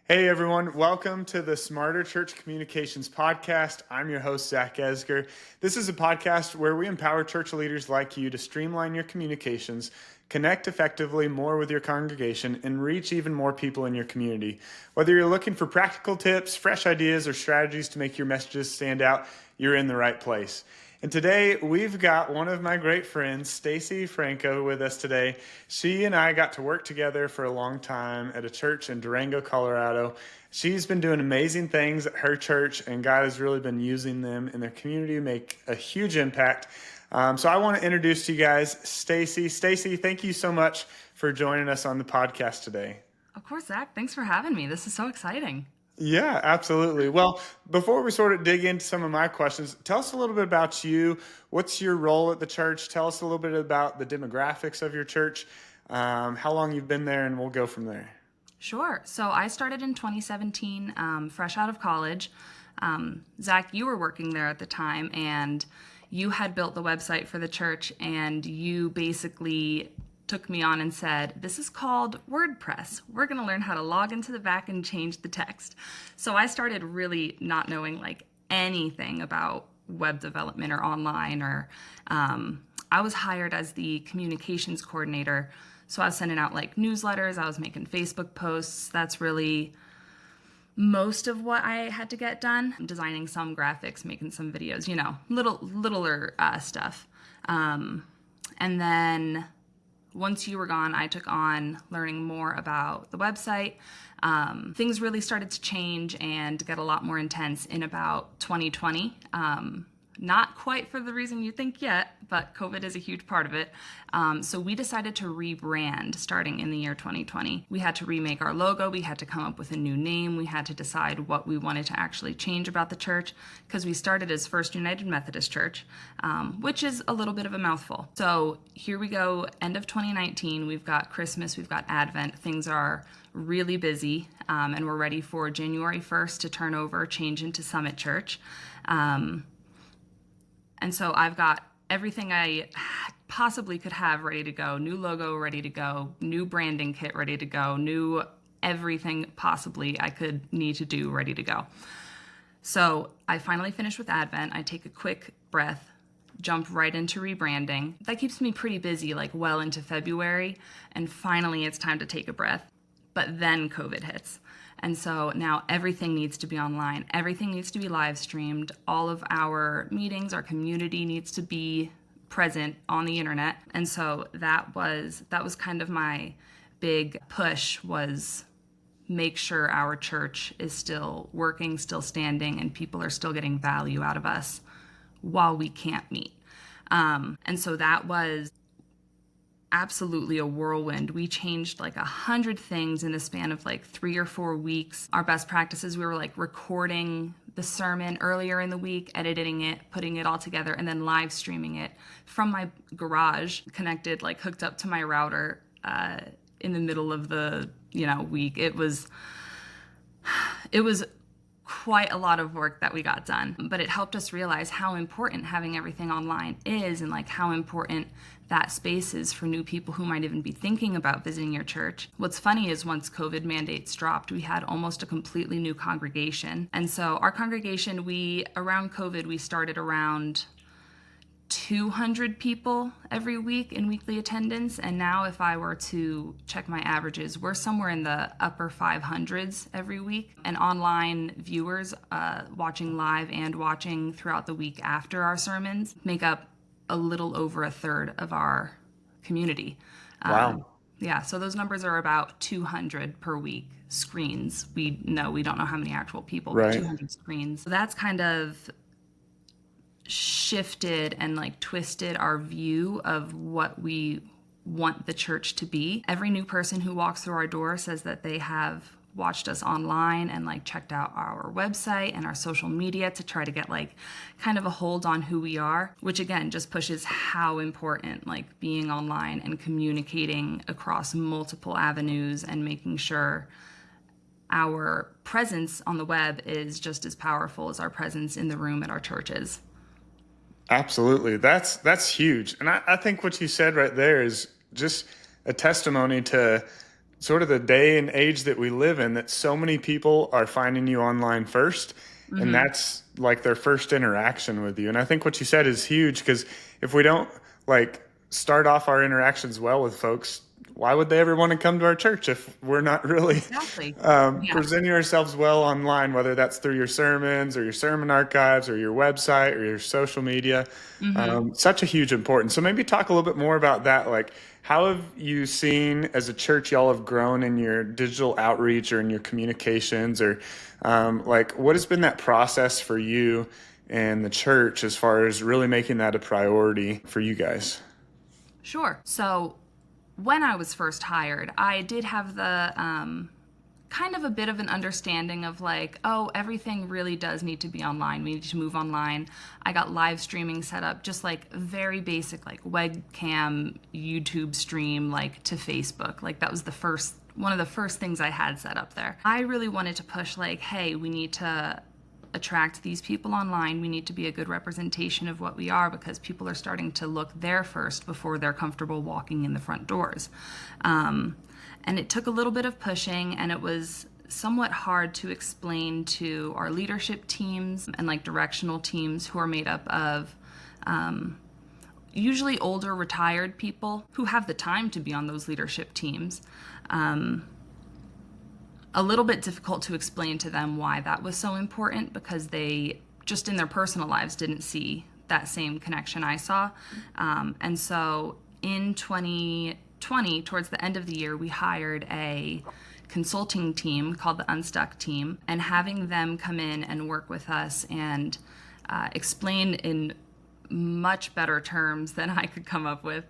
Hey everyone, welcome to the Smarter Church Communications Podcast. I'm your host, Zach Esger. This is a podcast where we empower church leaders like you to streamline your communications, connect effectively more with your congregation, and reach even more people in your community. Whether you're looking for practical tips, fresh ideas, or strategies to make your messages stand out, you're in the right place. And today we've got one of my great friends, Stacey Franco, with us today. She and I got to work together for a long time at a church in Durango, Colorado. She's been doing amazing things at her church, and God has really been using them in their community to make a huge impact. So I want to introduce to you guys Stacey. Stacey, thank you so much for joining us on the podcast today. Of course, Zach. Thanks for having me. This is so exciting. Yeah, absolutely. Well, before we sort of dig into some of my questions, tell us a little bit about you. What's your role at the church? Tell us a little bit about the demographics of your church, how long you've been there, and we'll go from there. Sure. So I started in 2017, fresh out of college. Zach, you were working there at the time, and you had built the website for the church, and you basically took me on and said, this is called WordPress. We're going to learn how to log into the back and change the text. So I started really not knowing anything about web development or online I was hired as the communications coordinator. So I was sending out newsletters, I was making Facebook posts. That's really most of what I had to get done. I'm designing some graphics, making some videos, littler stuff. And then once you were gone, I took on learning more about the website. Things really started to change and get a lot more intense in about 2020. Not quite for the reason you think yet, but COVID is a huge part of it. So we decided to rebrand starting in the year 2020. We had to remake our logo. We had to come up with a new name. We had to decide what we wanted to actually change about the church, because we started as First United Methodist Church, which is a little bit of a mouthful. So here we go, end of 2019. We've got Christmas, we've got Advent. Things are really busy, and we're ready for January 1st to turn over, change into Summit Church. And so I've got everything I possibly could have ready to go, new logo ready to go, new branding kit ready to go, new everything possibly I could need to do ready to go. So I finally finished with Advent. I take a quick breath, jump right into rebranding. That keeps me pretty busy, well into February, and finally it's time to take a breath. But then COVID hits. And so now everything needs to be online. Everything needs to be live streamed. All of our meetings, our community needs to be present on the internet. And so that was kind of my big push, was make sure our church is still working, still standing, and people are still getting value out of us while we can't meet. And so that was absolutely a whirlwind. We changed 100 things in the span of 3 or 4 weeks. Our best practices, we were recording the sermon earlier in the week, editing it, putting it all together, and then live streaming it from my garage, connected, hooked up to my router in the middle of the week. It was quite a lot of work that we got done, but it helped us realize how important having everything online is, and how important that space is for new people who might even be thinking about visiting your church. What's funny is once COVID mandates dropped, we had almost a completely new congregation. And so our congregation, around COVID, we started around 200 people every week in weekly attendance, and now if I were to check my averages, we're somewhere in the upper 500s every week. And online viewers watching live and watching throughout the week after our sermons make up a little over a third of our community. Wow. Yeah, so those numbers are about 200 per week screens. We don't know how many actual people, Right. but 200 screens. So that's kind of shifted and twisted our view of what we want the church to be. Every new person who walks through our door says that they have watched us online and checked out our website and our social media to try to get kind of a hold on who we are, which again just pushes how important being online and communicating across multiple avenues and making sure our presence on the web is just as powerful as our presence in the room at our churches. Absolutely. That's huge. And I think what you said right there is just a testimony to sort of the day and age that we live in, that so many people are finding you online first, and that's like their first interaction with you. And I think what you said is huge, because if we don't like start off our interactions well with folks, why would they ever want to come to our church if we're not really Exactly. Yeah. presenting ourselves well online, whether that's through your sermons or your sermon archives or your website or your social media? Such a huge importance. So maybe talk a little bit more about that. Like, how have you seen as a church y'all have grown in your digital outreach or in your communications, or like what has been that process for you and the church as far as really making that a priority for you guys? Sure. So when I was first hired, I did have the kind of a bit of an understanding of like, oh, everything really does need to be online. We need to move online. I got live streaming set up, just like very basic, like webcam, YouTube stream, like to Facebook. Like that was one of the first things I had set up there. I really wanted to push like, hey, we need to attract these people online. We need to be a good representation of what we are, because people are starting to look there first before they're comfortable walking in the front doors. And it took a little bit of pushing, and it was somewhat hard to explain to our leadership teams and like directional teams, who are made up of usually older retired people who have the time to be on those leadership teams. A little bit difficult to explain to them why that was so important, because they just in their personal lives didn't see that same connection I saw. And so in 2020, towards the end of the year, we hired a consulting team called the Unstuck team, and having them come in and work with us and explain in much better terms than I could come up with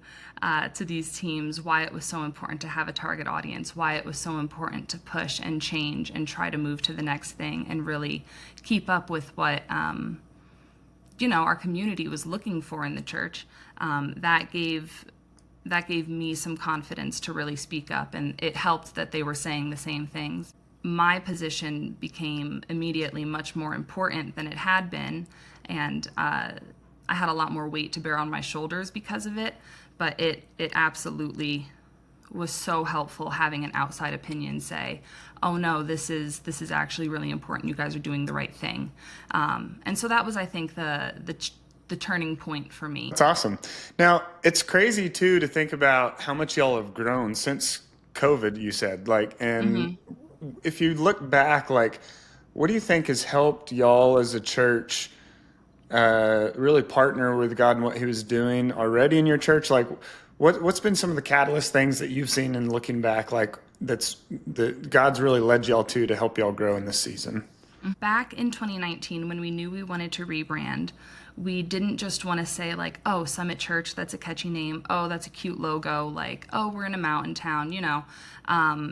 to these teams why it was so important to have a target audience, why it was so important to push and change and try to move to the next thing and really keep up with what our community was looking for in the church. That gave me some confidence to really speak up, and it helped that they were saying the same things. My position became immediately much more important than it had been, and I had a lot more weight to bear on my shoulders because of it, but it absolutely was so helpful having an outside opinion say, oh no, this is actually really important. You guys are doing the right thing. And so that was, I think, the turning point for me. That's awesome. Now, it's crazy too to think about how much y'all have grown since COVID, you said. Like, and if you look back, like, what do you think has helped y'all as a church really partner with God and what He was doing already in your church? Like, what's been some of the catalyst things that you've seen in looking back, like that God's really led y'all to help y'all grow in this season? Back in 2019, when we knew we wanted to rebrand, we didn't just want to say like, oh, Summit Church, that's a catchy name. Oh, that's a cute logo. Like, oh, we're in a mountain town,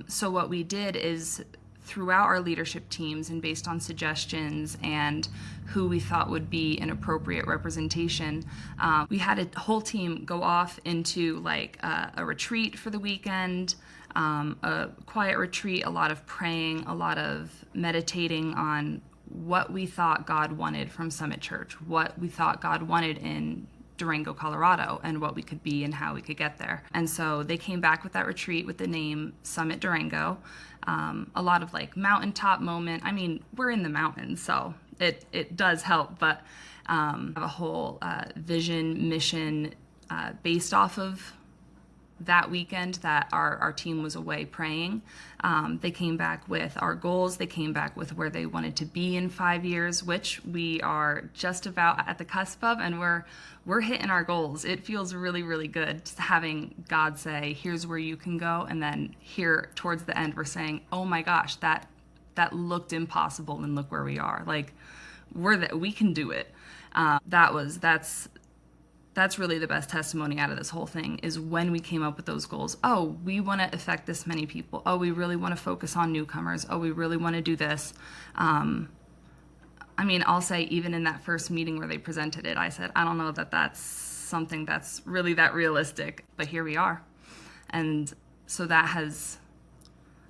So what we did is, throughout our leadership teams and based on suggestions and who we thought would be an appropriate representation, we had a whole team go off into like a retreat for the weekend, a quiet retreat, a lot of praying, a lot of meditating on what we thought God wanted from Summit Church, what we thought God wanted in Durango, Colorado, and what we could be and how we could get there. And so they came back with that retreat with the name Summit Durango. A lot of like mountaintop moment. I mean, we're in the mountains, so it does help, but have a whole vision, mission based off of that weekend that our team was away praying. They came back with our goals. They came back with where they wanted to be in 5 years, which we are just about at the cusp of, and we're hitting our goals. It feels really, really good just having God say, here's where you can go, and then here towards the end we're saying, oh my gosh, that looked impossible, and look where we are. Like, we can do it. That's really the best testimony out of this whole thing, is when we came up with those goals. Oh, we want to affect this many people. Oh, we really want to focus on newcomers. Oh, we really want to do this. I'll say even in that first meeting where they presented it, I said, I don't know that that's something that's really that realistic, but here we are. And so that has,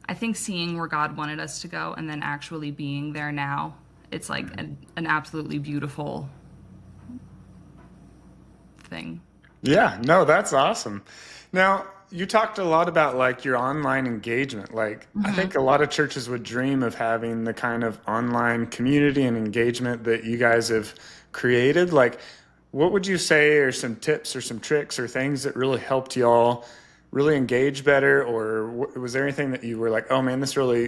I think, seeing where God wanted us to go and then actually being there now, it's like an absolutely beautiful thing. Yeah, no, that's awesome. Now, you talked a lot about like your online engagement. Like, I think a lot of churches would dream of having the kind of online community and engagement that you guys have created. Like, what would you say are some tips or some tricks or things that really helped y'all really engage better? Or was there anything that you were like, oh man,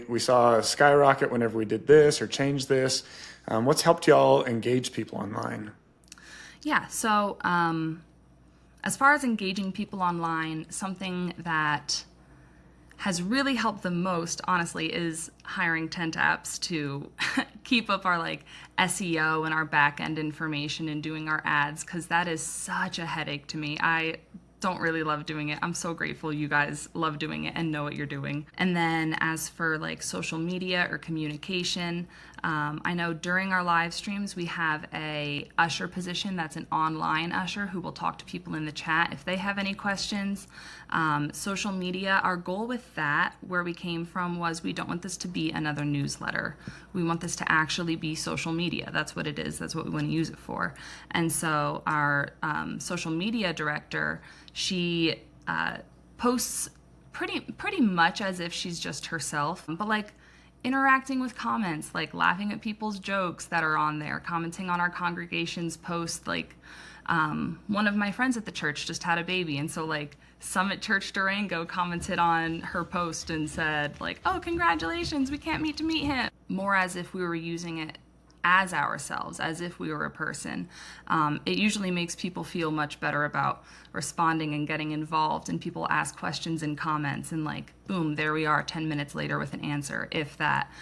we saw a skyrocket whenever we did this or changed this? What's helped y'all engage people online? Yeah, so as far as engaging people online, something that has really helped the most, honestly, is hiring tent apps to keep up our like SEO and our back end information and doing our ads, because that is such a headache to me. I don't really love doing it. I'm so grateful you guys love doing it and know what you're doing. And then as for like social media or communication, I know during our live streams we have a usher position that's an online usher who will talk to people in the chat if they have any questions. Social media, our goal with that, where we came from, was we don't want this to be another newsletter. We want this to actually be social media. That's what it is. That's what we want to use it for. And so our social media director, she posts pretty much as if she's just herself, but like interacting with comments, like laughing at people's jokes that are on there, commenting on our congregation's post. Like one of my friends at the church just had a baby, and so like Summit Church Durango commented on her post and said like, oh, congratulations, we can't meet to meet him. More as if we were using it as ourselves, as if we were a person. It usually makes people feel much better about responding and getting involved, and people ask questions in comments, and like, boom, there we are 10 minutes later with an answer, if that.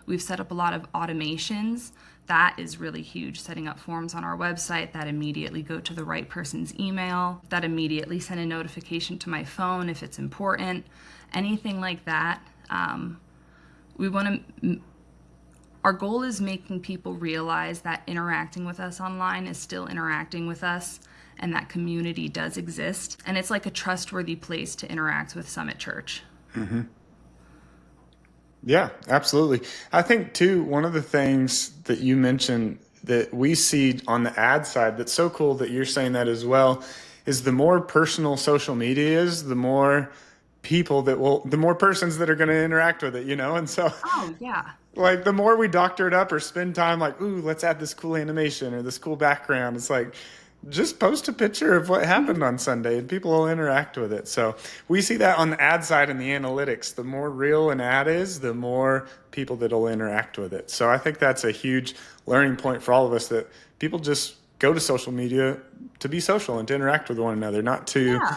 We've set up a lot of automations. That is really huge, setting up forms on our website that immediately go to the right person's email, that immediately send a notification to my phone if it's important, anything like that. We want to Our goal is making people realize that interacting with us online is still interacting with us, and that community does exist. And it's like a trustworthy place to interact with Summit Church. Mm-hmm. Yeah, absolutely. I think too, one of the things that you mentioned that we see on the ad side that's so cool that you're saying that as well is the more personal social media is, the more the more persons that are going to interact with it, you know? And so Oh, yeah. like the more we doctor it up or spend time like, ooh, let's add this cool animation or this cool background, it's like, just post a picture of what happened on Sunday and people will interact with it. So we see that on the ad side and the analytics. The more real an ad is, the more people that'll interact with it. So I think that's a huge learning point for all of us, that people just go to social media to be social and to interact with one another, not to Yeah.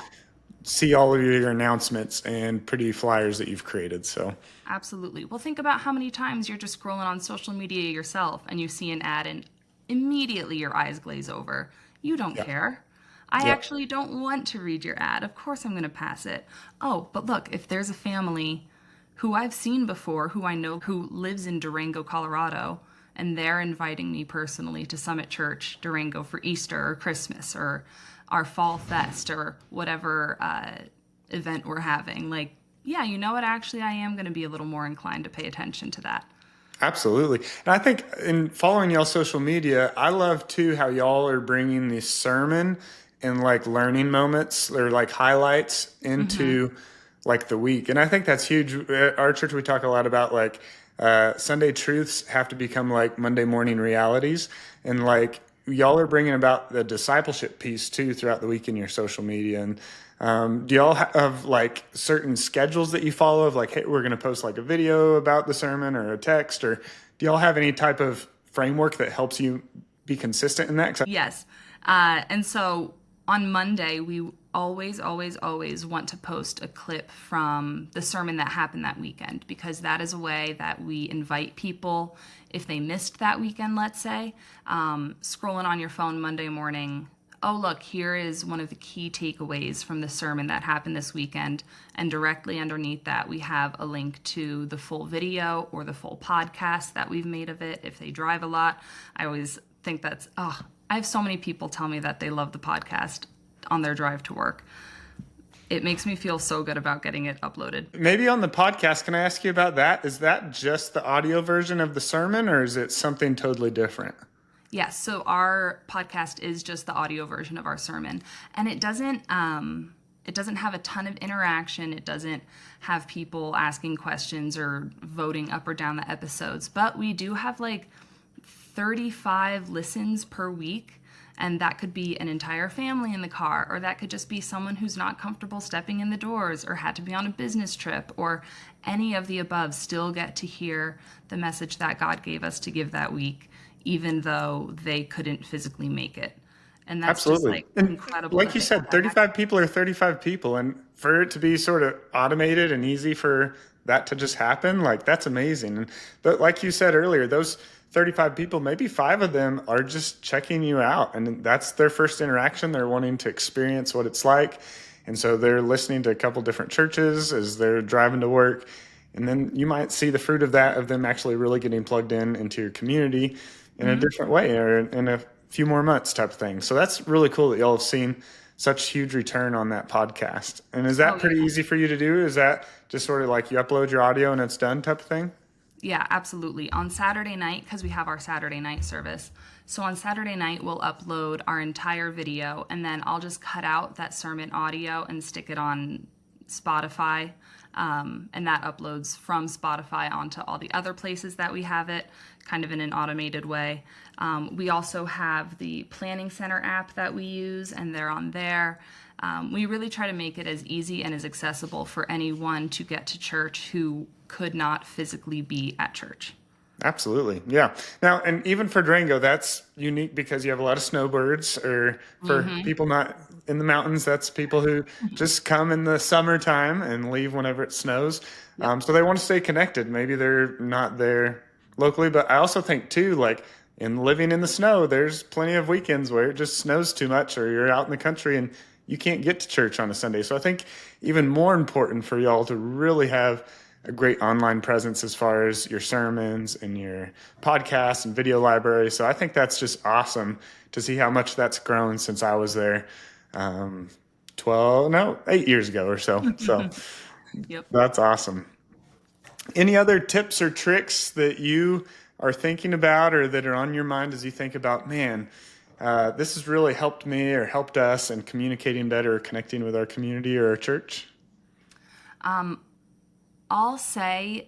see all of your announcements and pretty flyers that you've created. So Absolutely. Well, think about how many times you're just scrolling on social media yourself and you see an ad and immediately your eyes glaze over. You don't yeah. care. I Yeah. actually don't want to read your ad. Of course I'm going to pass it. Oh, but look, if there's a family who I've seen before, who I know who lives in Durango, Colorado, and they're inviting me personally to Summit Church Durango for Easter or Christmas or our Fall Fest or whatever event we're having, like, yeah, you know what? Actually, I am going to be a little more inclined to pay attention to that. Absolutely. And I think in following y'all social media, I love too how y'all are bringing the sermon and like learning moments or like highlights into like the week. And I think that's huge. At our church, we talk a lot about like Sunday truths have to become like Monday morning realities. And like y'all are bringing about the discipleship piece too throughout the week in your social media. And do y'all have like certain schedules that you follow of like, hey, we're going to post like a video about the sermon or a text, or do y'all have any type of framework that helps you be consistent in that? Yes. And so on Monday, we always want to post a clip from the sermon that happened that weekend, because that is a way that we invite people, if they missed that weekend, let's say, scrolling on your phone Monday morning, oh, look, here is one of the key takeaways from the sermon that happened this weekend. And directly underneath that, we have a link to the full video or the full podcast that we've made of it. If they drive a lot, I always think that's, I have so many people tell me that they love the podcast on their drive to work. It makes me feel so good about getting it uploaded. Maybe on the podcast, can I ask you about that? Is that just the audio version of the sermon, or is it something totally different? Yes, so our podcast is just the audio version of our sermon, and it doesn't it doesn't have a ton of interaction. It doesn't have people asking questions or voting up or down the episodes, but we do have like 35 listens per week. And that could be an entire family in the car, or that could just be someone who's not comfortable stepping in the doors or had to be on a business trip, or any of the above still get to hear the message that God gave us to give that week, even though they couldn't physically make it. And that's just Absolutely. like And incredible. like that you they said, have that 35 people are 35 people. And for it to be sort of automated and easy for that to just happen, like that's amazing. And but like you said earlier, those 35 people, maybe five of them are just checking you out. And that's their first interaction. They're wanting to experience what it's like. And so they're listening to a couple different churches as they're driving to work. And then you might see the fruit of that, of them actually really getting plugged in into your community in a different way, or in a few more months type of thing. So that's really cool that y'all have seen such huge return on that podcast. And is Oh, that pretty yeah. easy for you to do? Is that just sort of like you upload your audio and it's done type of thing? Yeah, absolutely. On Saturday night, because we have our Saturday night service. So on Saturday night, we'll upload our entire video, and then I'll just cut out that sermon audio and stick it on Spotify. And that uploads from Spotify onto all the other places that we have it, kind of in an automated way. We also have the Planning Center app that we use, and they're on there. We really try to make it as easy and as accessible for anyone to get to church who could not physically be at church. Absolutely. Yeah. Now, and even for Durango, that's unique because you have a lot of snowbirds, or for people not in the mountains, that's people who just come in the summertime and leave whenever it snows. Yep. So they want to stay connected. Maybe they're not there locally, but I also think too, like in living in the snow, there's plenty of weekends where it just snows too much, or you're out in the country and you can't get to church on a Sunday. So I think even more important for y'all to really have a great online presence as far as your sermons and your podcasts and video library. So I think that's just awesome to see how much that's grown since I was there 8 years ago or so. So Yep. that's awesome. Any other tips or tricks that you are thinking about or that are on your mind as you think about, man, this has really helped me or helped us in communicating better or connecting with our community or our church? I'll say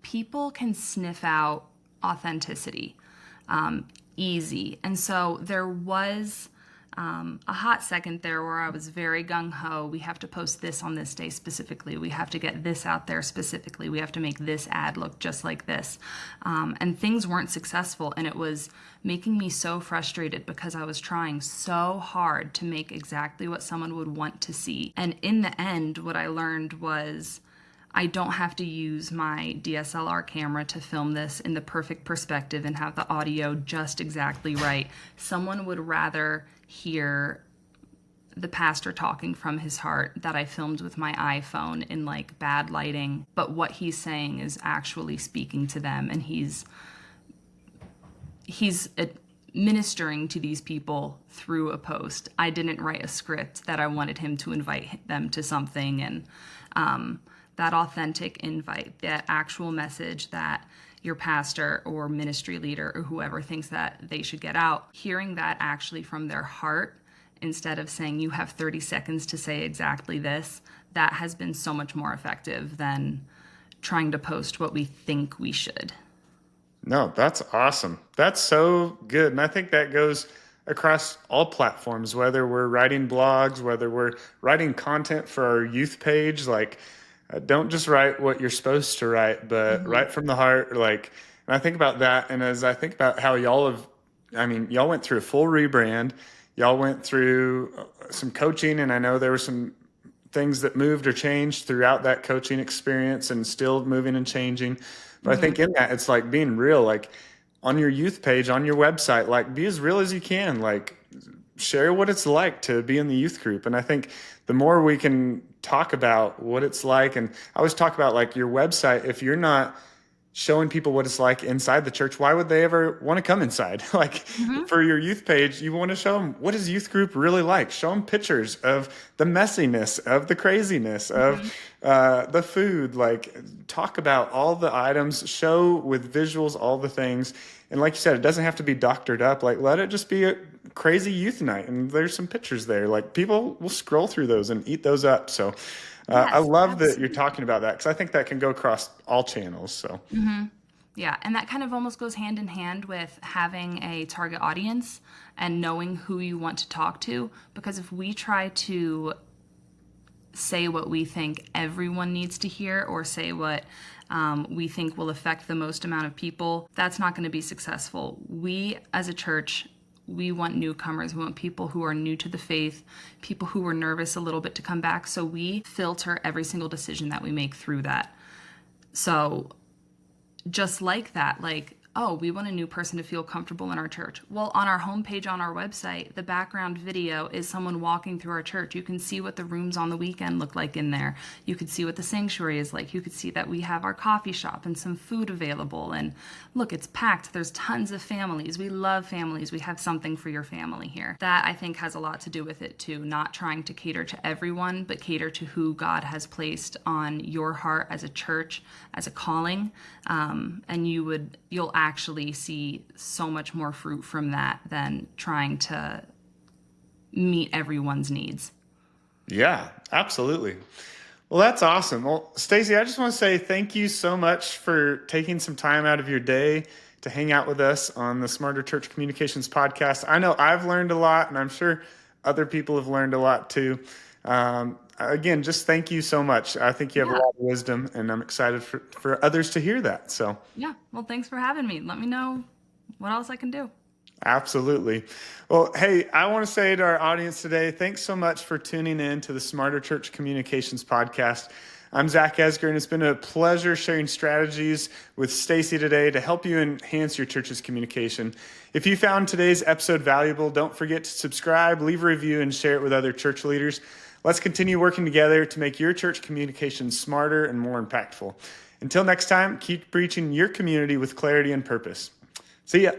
people can sniff out authenticity easy. And so there was a hot second there where I was very gung-ho. We have to post this on this day specifically. We have to get this out there specifically. We have to make this ad look just like this. And things weren't successful. And it was making me so frustrated because I was trying so hard to make exactly what someone would want to see. And in the end, what I learned was I don't have to use my DSLR camera to film this in the perfect perspective and have the audio just exactly right. Someone would rather hear the pastor talking from his heart that I filmed with my iPhone in like bad lighting, but what he's saying is actually speaking to them, and he's ministering to these people through a post. I didn't write a script that I wanted him to invite them to something, and that authentic invite, that actual message that your pastor or ministry leader or whoever thinks that they should get out, hearing that actually from their heart instead of saying you have 30 seconds to say exactly this, that has been so much more effective than trying to post what we think we should. No, that's awesome. That's so good. And I think that goes across all platforms, whether we're writing blogs, whether we're writing content for our youth page, like don't just write what you're supposed to write, but write from the heart. Like, and I think about that. And as I think about how y'all went through a full rebrand, y'all went through some coaching, and I know there were some things that moved or changed throughout that coaching experience and still moving and changing. But I think in that, it's like being real, like on your youth page, on your website, like be as real as you can, like share what it's like to be in the youth group. And I think the more we can talk about what it's like, and I always talk about like your website, if you're not showing people what it's like inside the church, why would they ever want to come inside? Like for your youth page, you want to show them what is youth group really like. Show them pictures of the messiness, of the craziness, of the food. Like talk about all the items, show with visuals all the things. And like you said, it doesn't have to be doctored up. Like let it just be crazy youth night, and there's some pictures there. Like, people will scroll through those and eat those up. So I Yes, love that you're absolutely. talking about that, because I think that can go across all channels. So Yeah, and that kind of almost goes hand in hand with having a target audience and knowing who you want to talk to. Because if we try to say what we think everyone needs to hear or say what we think will affect the most amount of people, that's not going to be successful. We, as a church, we want newcomers. We want people who are new to the faith, people who are nervous a little bit to come back. So we filter every single decision that we make through that. So just like that, like, oh, we want a new person to feel comfortable in our church. Well, on our homepage on our website, the background video is someone walking through our church. You can see what the rooms on the weekend look like in there. You could see what the sanctuary is like. You could see that we have our coffee shop and some food available. And look, it's packed. There's tons of families. We love families. We have something for your family here. That, I think, has a lot to do with it too. Not trying to cater to everyone, but cater to who God has placed on your heart as a church, as a calling. And you'll actually see so much more fruit from that than trying to meet everyone's needs. yeah, absolutely. Well, that's awesome. Well, Stacey, I just want to say thank you so much for taking some time out of your day to hang out with us on the Smarter Church Communications podcast. I know I've learned a lot, and I'm sure other people have learned a lot too. Again, just thank you so much. I think you have a Yeah. lot of wisdom, and I'm excited for others to hear that. So, Yeah. Well, thanks for having me. Let me know what else I can do. absolutely. Well, hey, I want to say to our audience today, thanks so much for tuning in to the Smarter Church Communications podcast. I'm Zach Esger, and it's been a pleasure sharing strategies with Stacey today to help you enhance your church's communication. If you found today's episode valuable, don't forget to subscribe, leave a review, and share it with other church leaders. Let's continue working together to make your church communications smarter and more impactful. Until next time, keep reaching your community with clarity and purpose. See ya.